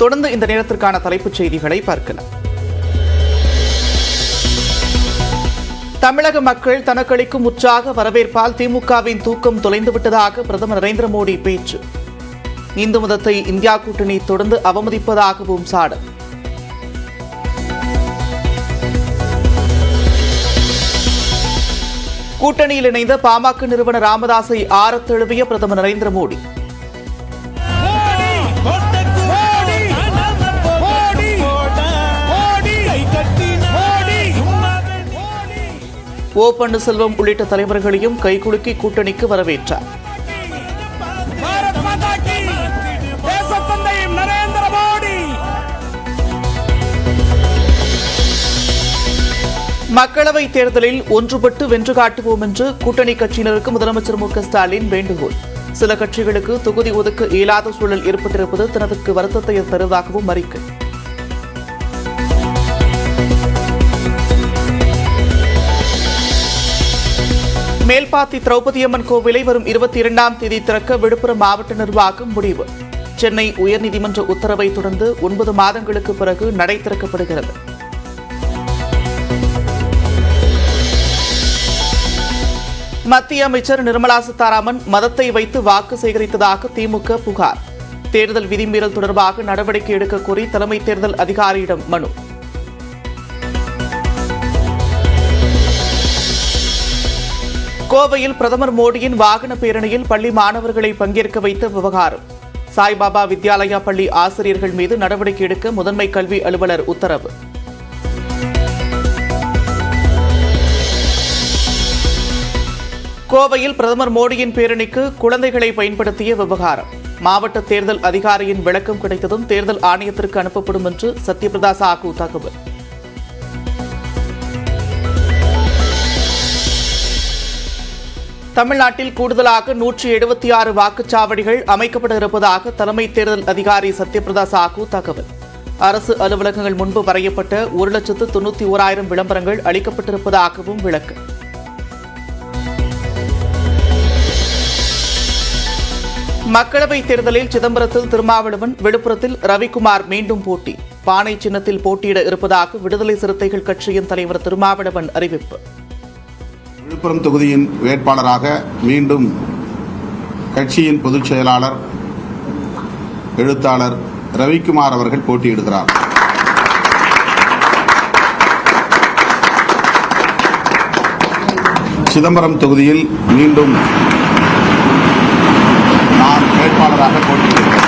தொடர்ந்து இந்த நேரத்திற்கான தலைப்புச் செய்திகளை பார்க்கலாம். தமிழக மக்கள் தனக்களிக்கும் உற்சாக வரவேற்பால் திமுகவின் தூக்கம் தொலைந்துவிட்டதாக பிரதமர் நரேந்திர மோடி பேச்சு. இந்து மதத்தை இந்தியா கூட்டணி தொடர்ந்து அவமதிப்பதாகவும் சாடல். கூட்டணியில் இணைந்த பாமக நிறுவனர் ராமதாஸை ஆறத் தழுவிய பிரதமர் நரேந்திர மோடி. ஓ பன்னீர்செல்வம் உள்ளிட்ட தலைவர்களையும் கைகுலுக்கி கூட்டணிக்கு வரவேற்றார். மக்களவைத் தேர்தலில் ஒன்றுபட்டு வென்று காட்டுவோம் என்று கூட்டணி கட்சியினருக்கு முதலமைச்சர் மு.க.ஸ்டாலின் வேண்டுகோள். சில கட்சிகளுக்கு தொகுதி ஒதுக்க இயலாத சூழல் ஏற்பட்டிருப்பது தனக்கு வருத்தத்தை தருவதாகவும் அறிக்கை. மேல்பாத்தி திரௌபதியம்மன் கோவிலை வரும் 22ஆம் தேதி திறக்க விழுப்புரம் மாவட்ட நிர்வாகம் முடிவு. சென்னை உயர்நீதிமன்ற உத்தரவை தொடர்ந்து 9 மாதங்களுக்கு பிறகு நடை திறக்கப்படுகிறது. மத்திய அமைச்சர் நிர்மலா சீதாராமன் மதத்தை வைத்து வாக்கு சேகரித்ததாக திமுக புகார். தேர்தல் விதிமீறல் தொடர்பாக நடவடிக்கை எடுக்க கோரி தலைமை தேர்தல் அதிகாரியிடம் மனு. கோவையில் பிரதமர் மோடியின் வாகன பேரணியில் பள்ளி மாணவர்களை பங்கேற்க வைத்த விவகாரம். சாய்பாபா வித்யாலயா பள்ளி ஆசிரியர்கள் மீது நடவடிக்கை எடுக்க முதன்மை கல்வி அலுவலர் உத்தரவு. கோவையில் பிரதமர் மோடியின் பேரணிக்கு குழந்தைகளை பயன்படுத்திய விவகாரம். மாவட்ட தேர்தல் அதிகாரியின் விளக்கம் கிடைத்ததும் தேர்தல் ஆணையத்திற்கு அனுப்பப்படும் என்று சத்யபிரதா சாஹூ தகவல். தமிழ்நாட்டில் கூடுதலாக 176 வாக்குச்சாவடிகள் அமைக்கப்பட இருப்பதாக தலைமை தேர்தல் அதிகாரி சத்யபிரதா சாஹூ தகவல். அரசு அலுவலகங்கள் முன்பு வரையப்பட்ட 1,91,000 விளம்பரங்கள் அளிக்கப்பட்டிருப்பதாகவும் விளக்கம். மக்களவைத் தேர்தலில் சிதம்பரத்தில் திருமாவளவன், விழுப்புரத்தில் ரவிக்குமார் மீண்டும் போட்டி. பானை சின்னத்தில் போட்டியிட இருப்பதாக விடுதலை சிறுத்தைகள் கட்சியின் தலைவர் திருமாவளவன் அறிவிப்பு. விழுப்புரம் தொகுதியின் வேட்பாளராக மீண்டும் கட்சியின் பொதுச் செயலாளர் எழுத்தாளர் ரவிக்குமார் அவர்கள் போட்டியிடுகிறார். சிதம்பரம் தொகுதியில் மீண்டும் நான் வேட்பாளராக போட்டியிடுகிறேன்.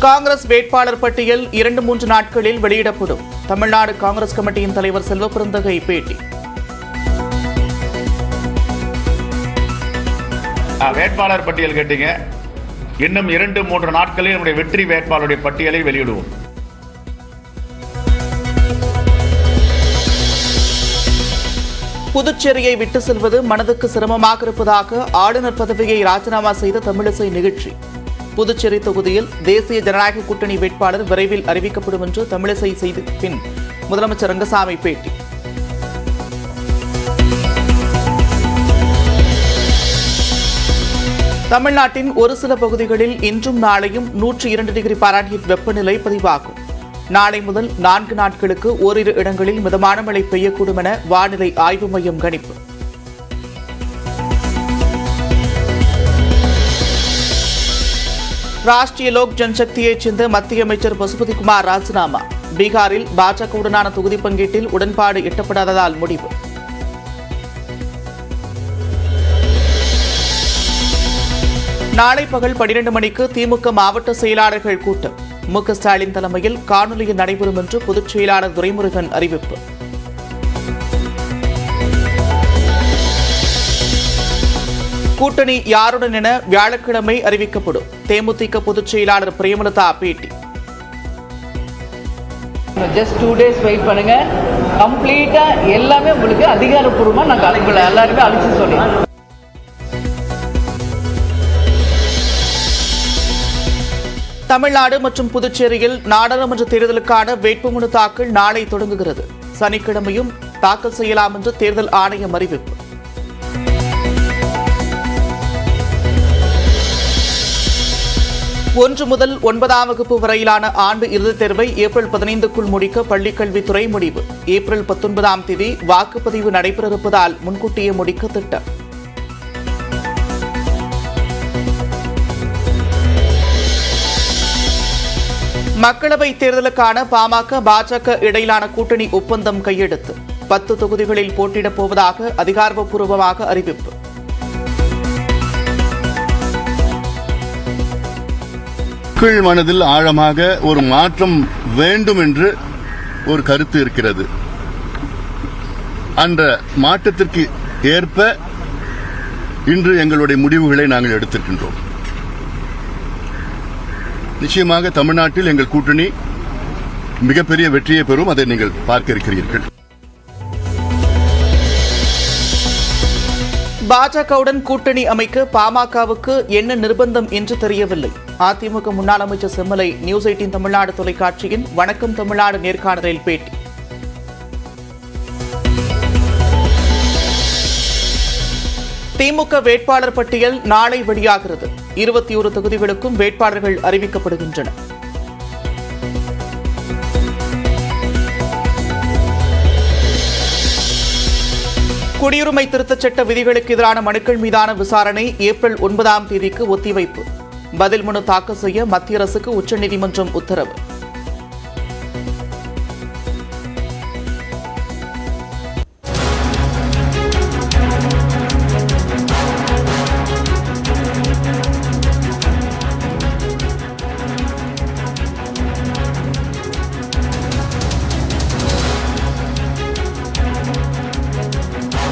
காங்கிரஸ் வேட்பாளர் பட்டியல் 2-3 நாட்களில் வெளியிடப்படும். தமிழ்நாடு காங்கிரஸ் கமிட்டியின் தலைவர் செல்வபிறந்தகை பேட்டி. வேட்பாளர் பட்டியல் கேட்டீங்க. இன்னும் 2-3 நாட்களில் நம்முடைய வெற்றி வேட்பாளருடைய பட்டியலை வெளியிடுவோம். புதுச்சேரியை விட்டு செல்வது மனதுக்கு சிரமமாக இருப்பதாக ஆளுநர் பதவியை ராஜினாமா செய்த தமிழிசை நிகழ்ச்சி. புதுச்சேரி தொகுதியில் தேசிய ஜனநாயக கூட்டணி வேட்பாளர் விரைவில் அறிவிக்கப்படும் என்று தமிழிசை செய்த பின் முதலமைச்சர் ரங்கசாமி பேட்டி. தமிழ்நாட்டின் ஒரு சில பகுதிகளில் இன்றும் நாளையும் 102 டிகிரி பாரன்ஹீட் வெப்பநிலை பதிவாகும். நாளை முதல் 4 நாட்களுக்கு ஓரிரு இடங்களில் மிதமான மழை பெய்யக்கூடும் என வானிலை ஆய்வு மையம் கணிப்பு. ராஷ்டிரிய லோக் ஜனசக்தியைச் சேர்ந்த மத்திய அமைச்சர் பசுபதிகுமார் ராஜினாமா. பீகாரில் பாஜகவுடனான தொகுதி பங்கீட்டில் உடன்பாடு எட்டப்படாததால் முடிவு. நாளை பகல் 12 மணிக்கு திமுக மாவட்ட செயலாளர்கள் கூட்டம். மு.க.ஸ்டாலின் தலைமையில் காணொலியில் நடைபெறும் என்று பொதுச் செயலாளர் துரைமுருகன் அறிவிப்பு. கூட்டணி யாருடன் என வியாழக்கிழமை அறிவிக்கப்படும். தேமுதிக பொதுச் செயலாளர் பிரேமலதா பேட்டி. ஜஸ்ட் 2 days வெயிட் பண்ணுங்க. கம்ப்ளீட்டா எல்லாமே உங்களுக்கு அதிகாரப்பூர்வமா நான் எல்லாருமே அழைச்சி சொல்றேன். தமிழ்நாடு மற்றும் புதுச்சேரியில் நாடாளுமன்ற தேர்தலுக்கான வேட்புமனு தாக்கல் நாளை தொடங்குகிறது. சனிக்கிழமையும் தாக்கல் செய்யலாம் என்று தேர்தல் ஆணையம் அறிவிப்பு. 1 முதல் 9ஆம் வகுப்பு வரையிலான ஆண்டு இறுதித் தேர்வை ஏப்ரல் 15க்குள் முடிக்க பள்ளிக்கல்வித்துறை முடிவு. ஏப்ரல் 19ஆம் தேதி வாக்குப்பதிவு நடைபெற இருப்பதால் முன்கூட்டியே முடிக்க திட்டம். மக்களவைத் தேர்தலுக்கான பாமக பாஜக இடையிலான கூட்டணி ஒப்பந்தம் கையெழுத்து. 10 தொகுதிகளில் போட்டியிடப் போவதாக அதிகாரப்பூர்வமாக அறிவிப்பு. மக்கள் மனதில் ஆழமாக ஒரு மாற்றம் வேண்டும் என்று ஒரு கருத்து இருக்கிறது. அந்த மாற்றத்திற்கு ஏற்ப இன்று எங்களுடைய முடிவுகளை நாங்கள் எடுத்திருக்கின்றோம். நிச்சயமாக தமிழ்நாட்டில் எங்கள் கூட்டணி மிகப்பெரிய வெற்றியை பெறும். அதை நீங்கள் பார்க்க இருக்கிறீர்கள். பாஜகவுடன் கூட்டணி அமைக்க பாமகவுக்கு என்ன நிர்பந்தம் என்று தெரியவில்லை. அதிமுக முன்னாள் அமைச்சர் செம்மலை நியூஸ் 18 தமிழ்நாடு தொலைக்காட்சியின் வணக்கம் தமிழ்நாடு நேர்காணலில் பேட்டி. திமுக வேட்பாளர் பட்டியல் நாளை வெளியாகிறது. 21 தொகுதிகளுக்கும் வேட்பாளர்கள் அறிவிக்கப்படுகின்றனர். குடியுரிமை திருத்தச் சட்ட விதிகளுக்கு எதிரான மனுக்கள் மீதான விசாரணை ஏப்ரல் 9ஆம் தேதிக்கு ஒத்திவைப்பு. பதில் மனு தாக்கல் செய்ய மத்திய அரசுக்கு உச்சநீதிமன்றம் உத்தரவு.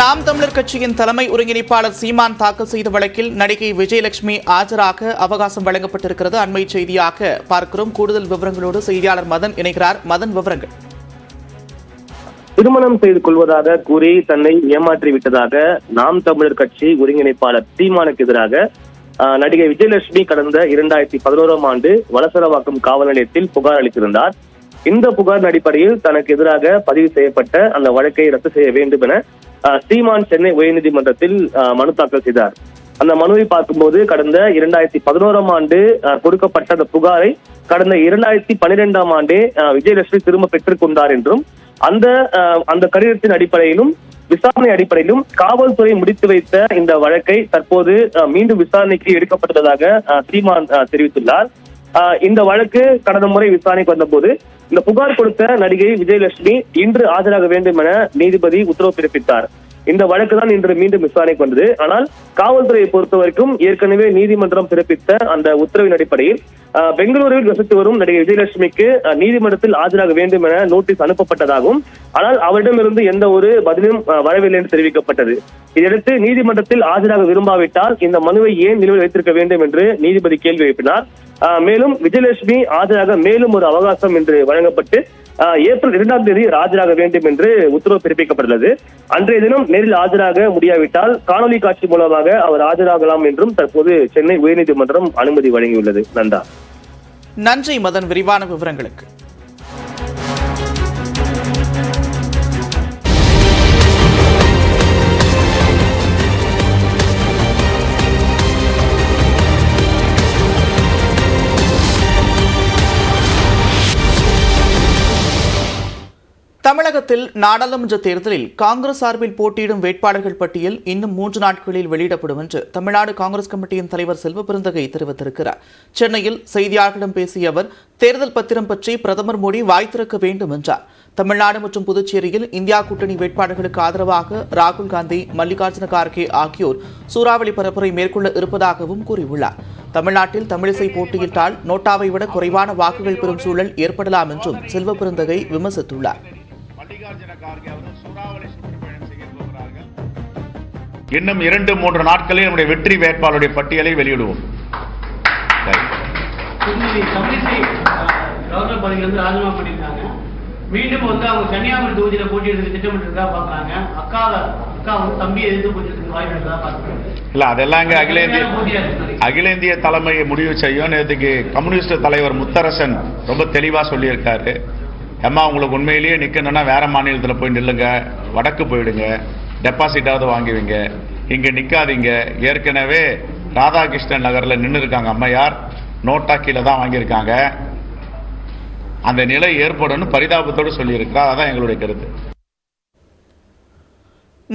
நாம் தமிழர் கட்சியின் தலைமை ஒருங்கிணைப்பாளர் சீமான் தாக்கல் செய்த வழக்கில் நடிகை விஜயலட்சுமி ஆஜராக அவகாசம் வழங்கப்பட்டிருக்கிறது. அண்மை செய்தியாக பார்க்கிறோம். கூடுதல் விவரங்களோடு செய்தியாளர் மதன் இணைகிறார். மதன், விவரங்கள். திருமணம் செய்து கொள்வதாக கூறி தன்னை ஏமாற்றிவிட்டதாக நாம் தமிழர் கட்சி ஒருங்கிணைப்பாளர் சீமானுக்கு எதிராக நடிகை விஜயலட்சுமி கடந்த 2011ஆம் ஆண்டு வலசரவாக்கம் காவல் நிலையத்தில் புகார் அளித்திருந்தார். இந்த புகாரின் அடிப்படையில் தனக்கு எதிராக பதிவு செய்யப்பட்ட அந்த வழக்கை ரத்து செய்ய வேண்டும் என சீமான் சென்னை உயர்நீதிமன்றத்தில் மனு தாக்கல் செய்தார். அந்த மனுவை பார்க்கும்போது கடந்த 2011ஆம் ஆண்டு கொடுக்கப்பட்ட அந்த புகாரை கடந்த 2012ஆம் ஆண்டே விஜயலட்சுமி திரும்ப பெற்றுக் கொண்டார் என்றும் அந்த கடிதத்தின் அடிப்படையிலும் விசாரணை அடிப்படையிலும் காவல்துறை முடித்து வைத்த இந்த வழக்கை தற்போது மீண்டும் விசாரணைக்கு எடுக்கப்பட்டுள்ளதாக சீமான் தெரிவித்துள்ளார். இந்த வழக்கு கடந்த முறை விசாரணைக்கு வந்தபோது இந்த புகார் கொடுத்த நடிகை விஜயலட்சுமி இன்று ஆஜராக வேண்டும் என நீதிபதி உத்தரவு பிறப்பித்தார். இந்த வழக்கு தான் இன்று மீண்டும் விசாரணைக்கு வந்தது. ஆனால் காவல்துறையை பொறுத்த வரைக்கும் ஏற்கனவே நீதிமன்றம் பிறப்பித்த அந்த உத்தரவின் அடிப்படையில் பெங்களூருவில் வசித்து வரும் நடிகை விஜயலட்சுமிக்கு நீதிமன்றத்தில் ஆஜராக வேண்டும் என நோட்டீஸ் அனுப்பப்பட்டதாகவும், ஆனால் அவரிடமிருந்து எந்த ஒரு பதிலும் வரவில்லை என்று தெரிவிக்கப்பட்டது. இதையடுத்து நீதிமன்றத்தில் ஆஜராக விரும்பாவிட்டால் இந்த மனுவை ஏன் நிலுவையில் வைத்திருக்க வேண்டும் என்று நீதிபதி கேள்வி எழுப்பினார். மேலும் விஜயலட்சுமி ஆஜராக மேலும் ஒரு அவகாசம் என்று வழங்கப்பட்டு ஏப்ரல் 2ஆம் தேதி ஆஜராக வேண்டும் என்று உத்தரவு பிறப்பிக்கப்பட்டுள்ளது. அன்றைய தினம் நேரில் ஆஜராக முடியாவிட்டால் காணொலி காட்சி மூலமாக அவர் ஆஜராகலாம் என்றும் தற்போது சென்னை உயர்நீதிமன்றம் அனுமதி வழங்கியுள்ளது. நந்தா, நன்றி மதன், விரிவான விவரங்களுக்கு. தமிழகத்தில் நாடாளுமன்ற தேர்தலில் காங்கிரஸ் சார்பில் போட்டியிடும் வேட்பாளர்கள் பட்டியல் இன்னும் 3 நாட்களில் வெளியிடப்படும் என்று தமிழ்நாடு காங்கிரஸ் கமிட்டியின் தலைவர் செல்வபெருந்தகை தெரிவித்திருக்கிறார். சென்னையில் செய்தியாளர்களிடம் பேசிய அவர், தேர்தல் பத்திரம் பற்றி பிரதமர் மோடி வாய் திறக்க வேண்டும் என்றார். தமிழ்நாடு மற்றும் புதுச்சேரியில் இந்தியா கூட்டணி வேட்பாளர்களுக்கு ஆதரவாக ராகுல் காந்தி, மல்லிகார்ஜுன கார்கே ஆகியோர் சூறாவளி பரப்புரை மேற்கொள்ள இருப்பதாகவும் கூறியுள்ளார். தமிழ்நாட்டில் தமிழிசை போட்டியிட்டால் நோட்டாவை விட குறைவான வாக்குகள் பெறும் சூழல் ஏற்படலாம் என்றும் செல்வபெருந்தகை விமர்சித்துள்ளார். இன்னும் 2-3 நாட்களில் நம்முடைய வெற்றி வேட்பாளருடைய பட்டியலை வெளியிடுவோம். மீண்டும் அவங்க கன்னியாகுமரி தொகுதியில போட்டியிடுறதுக்கு திட்டமிட்டு பாக்குறாங்க. அக்கா தம்பியை எதிர்த்து போட்டியிடுறதுக்கு வாய்ப்பு இருக்கா பாக்குறாங்க. இல்ல, அதெல்லாம் அகில இந்திய தலைமை முடிவு செய்யும். நேற்றுக்கு கம்யூனிஸ்ட் தலைவர் முத்தரசன் ரொம்ப தெளிவா சொல்லியிருக்காரு. அம்மா, உங்களுக்கு உண்மையிலேயே நிக்கணும்னா வேற மாநிலத்தில் போய் நில்லுங்க, வடக்கு போயிடுங்க, டெபாசிட்டாவது வாங்குவீங்க, இங்க நிக்காதீங்க. ஏற்கனவே ராதாகிருஷ்ணன் நகர்ல நின்று இருக்காங்க அம்மையார். நோட்டா கீழே தான் வாங்கியிருக்காங்க. அந்த நிலை ஏற்படும் பரிதாபத்தோடு சொல்லியிருக்கிறார். அதான் எங்களுடைய கருத்து.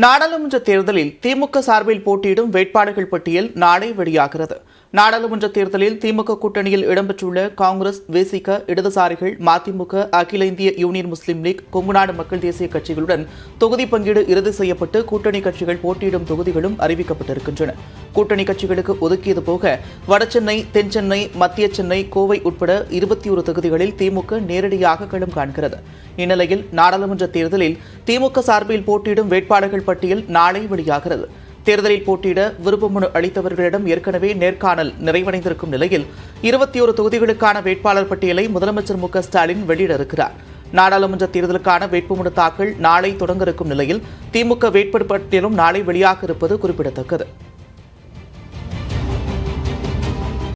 நாடாளுமன்ற தேர்தலில் திமுக சார்பில் போட்டியிடும் வேட்பாளர்கள் பட்டியல் நாளை வெளியாகிறது. நாடாளுமன்ற தேர்தலில் திமுக கூட்டணியில் இடம்பெற்றுள்ள காங்கிரஸ், விசிக, இடதுசாரிகள், மதிமுக, அகில இந்திய யூனியன் முஸ்லீம் லீக், கொங்குநாடு மக்கள் தேசிய கட்சிகளுடன் தொகுதி பங்கீடு இறுதி செய்யப்பட்டு கூட்டணி கட்சிகள் போட்டியிடும் தொகுதிகளும் அறிவிக்கப்பட்டிருக்கின்றன. கூட்டணி கட்சிகளுக்கு ஒதுக்கியது போக வடசென்னை, தென்சென்னை, மத்திய சென்னை, கோவை உட்பட 21 தொகுதிகளில் திமுக நேரடியாக களம் காண்கிறது. இந்நிலையில் நாடாளுமன்ற தேர்தலில் திமுக சார்பில் போட்டியிடும் வேட்பாளர்கள் பட்டியல் நாளை வெளியாகிறது. தேர்தலில் போட்டியிட விருப்ப மனு அளித்தவர்களிடம் ஏற்கனவே நேர்காணல் நிறைவடைந்திருக்கும் நிலையில் 21 தொகுதிகளுக்கான வேட்பாளர் பட்டியலை முதலமைச்சர் மு க ஸ்டாலின் வெளியிட இருக்கிறார். நாடாளுமன்ற தேர்தலுக்கான வேட்புமனு தாக்கல் நாளை தொடங்க இருக்கும் நிலையில் திமுக வேட்பாளர் பட்டியலும் நாளை வெளியாக இருப்பது குறிப்பிடத்தக்கது.